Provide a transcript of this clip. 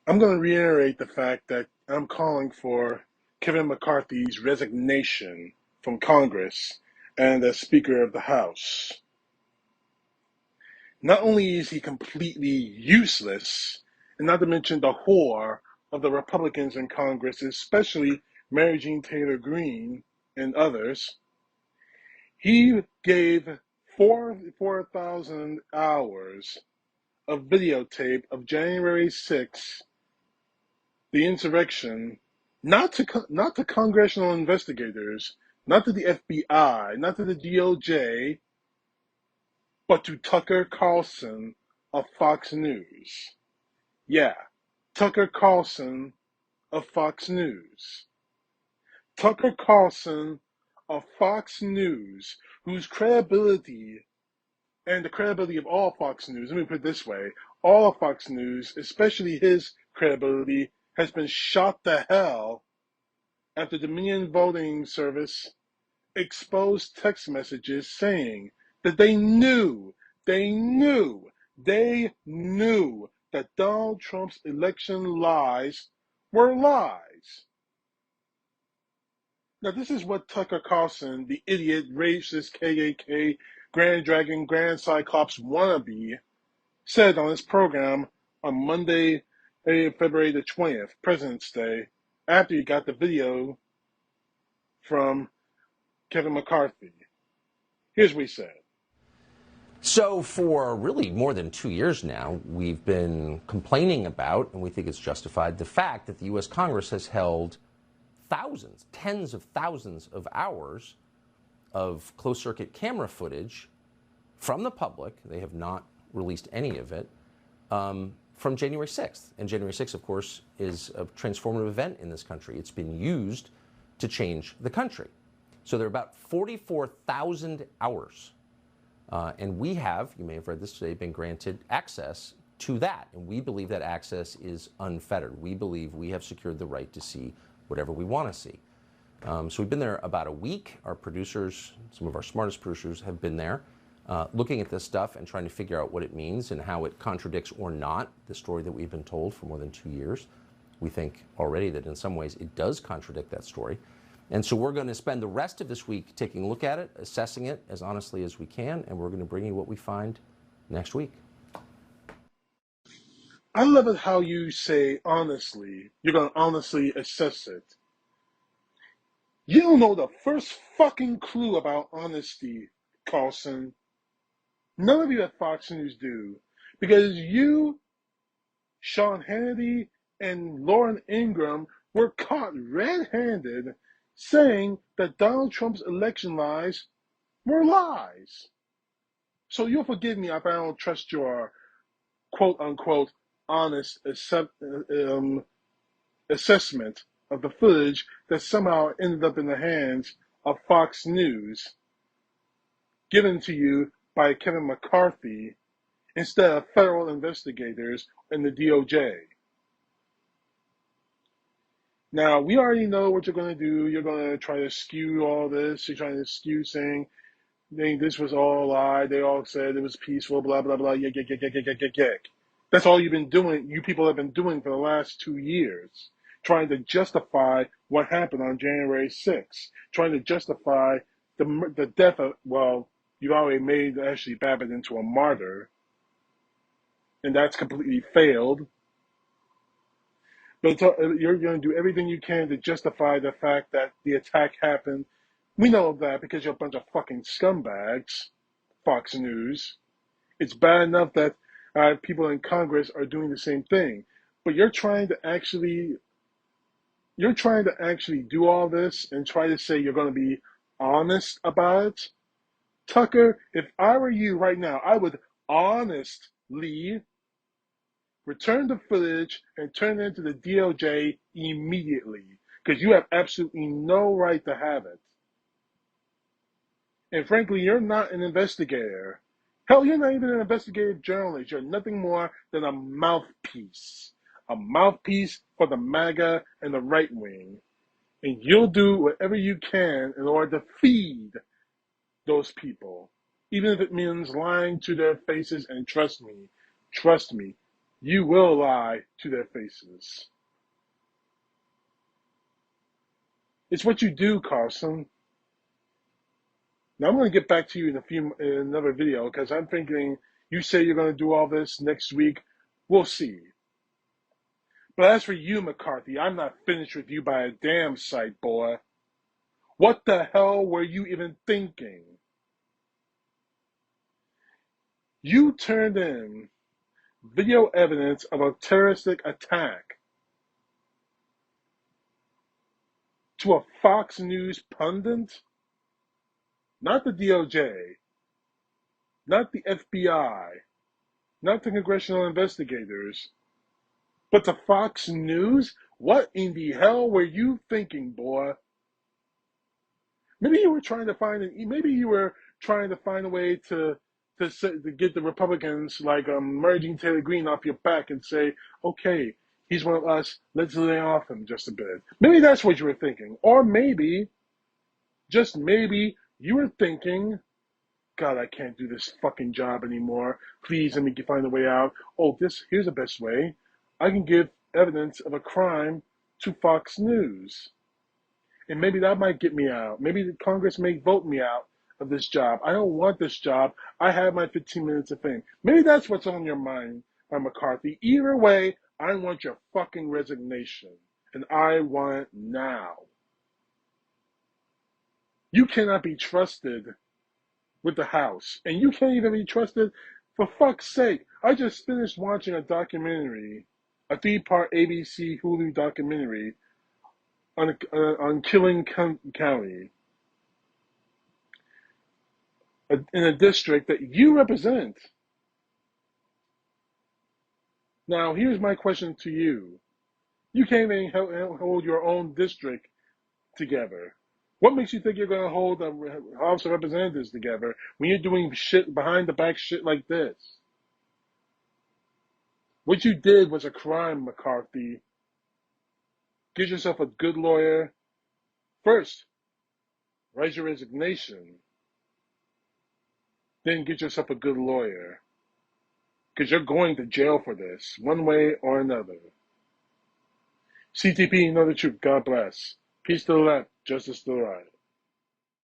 I'm going to reiterate the fact that I'm calling for Kevin McCarthy's resignation from Congress and as Speaker of the House. Not only is he completely useless, and not to mention the whore of the Republicans in Congress, especially Mary Jean Taylor Greene and others, he gave 4,000 hours of videotape of January 6th, the insurrection, not to congressional investigators, not to the FBI, not to the DOJ, but to Tucker Carlson of Fox News. Yeah, Tucker Carlson of Fox News. Tucker Carlson of Fox News, whose credibility and the credibility of all Fox News, let me put it this way, all of Fox News, especially his credibility, has been shot to hell after Dominion Voting Service exposed text messages saying that they knew, they knew that Donald Trump's election lies were lies. Now, this is what Tucker Carlson, the idiot, racist, KKK, Grand Dragon, Grand Cyclops wannabe, said on his program on Monday, February the 20th, President's Day, after he got the video from Kevin McCarthy. Here's what he said. So for really more than 2 years now, we've been complaining about, and we think it's justified, the fact that the U.S. Congress has held thousands, tens of thousands of hours of closed-circuit camera footage from the public. They have not released any of it from January 6th. And January 6th, of course, is a transformative event in this country. It's been used to change the country. So there are about 44,000 hours. And we have, you may have read this today, been granted access to that. And we believe that access is unfettered. We believe we have secured the right to see whatever we want to see. So we've been there about a week. Our producers, some of our smartest producers, have been there looking at this stuff and trying to figure out what it means and how it contradicts or not the story that we've been told for more than 2 years. We think already that in some ways it does contradict that story. And so we're going to spend the rest of this week taking a look at it, assessing it as honestly as we can, and we're going to bring you what we find next week. I love it how you say honestly. You're going to honestly assess it. You don't know the first fucking clue about honesty, Carlson. None of you at Fox News do. Because you, Sean Hannity, and Lauren Ingraham were caught red-handed saying that Donald Trump's election lies were lies. So you'll forgive me if I don't trust your quote-unquote honest assessment of the footage that somehow ended up in the hands of Fox News, given to you by Kevin McCarthy instead of federal investigators and the DOJ. Now, we already know what you're going to do. You're going to try to skew all this. You're trying to skew saying this was all a lie. They all said it was peaceful, blah, blah, blah, yick, yick, yick, yick, yick, yick, yick. That's all you've been doing, you people have been doing for the last 2 years, trying to justify what happened on January 6th, trying to justify the death of, well, you already made Ashley Babbitt into a martyr, and that's completely failed. But you're going to do everything you can to justify the fact that the attack happened. We know that because you're a bunch of fucking scumbags, Fox News. It's bad enough that people in Congress are doing the same thing, but you're trying to actually do all this and try to say you're going to be honest about it. Tucker, if I were you right now, I would honestly return the footage and turn it into the DOJ immediately, because you have absolutely no right to have it. And frankly, you're not an investigator. Hell, you're not even an investigative journalist. You're nothing more than a mouthpiece for the MAGA and the right wing. And you'll do whatever you can in order to feed those people, even if it means lying to their faces. And trust me, You will lie to their faces. It's what you do, Carlson. Now I'm going to get back to you in another video because I'm thinking you say you're going to do all this next week. We'll see. But as for you, McCarthy, I'm not finished with you by a damn sight, boy. What the hell were you even thinking? You turned in video evidence of a terroristic attack to a Fox News pundit, not the DOJ, not the FBI, not the congressional investigators, but to Fox News? What in the hell were you thinking, boy? Maybe you were trying to find a way to get the Republicans like merging Taylor Greene off your back and say, okay, he's one of us. Let's lay off him just a bit. Maybe that's what you were thinking, or maybe, just maybe, you were thinking, God, I can't do this fucking job anymore. Please let me find a way out. Oh, here's the best way. I can give evidence of a crime to Fox News. And maybe that might get me out. Maybe the Congress may vote me out of this job. I don't want this job. I have my 15 minutes of fame. Maybe that's what's on your mind, McCarthy. Either way, I want your fucking resignation. And I want it now. You cannot be trusted with the House. And you can't even be trusted, for fuck's sake. I just finished watching a documentary, a 3-part ABC Hulu documentary on Killing County, in a district that you represent. Now, here's my question to you. You can't even hold your own district together. What makes you think you're going to hold the House of Representatives together when you're doing shit behind the back shit like this? What you did was a crime, McCarthy. Get yourself a good lawyer. First, write your resignation. Then get yourself a good lawyer. Because you're going to jail for this, one way or another. CTP, know the truth. God bless. Peace to the left, justice to the right.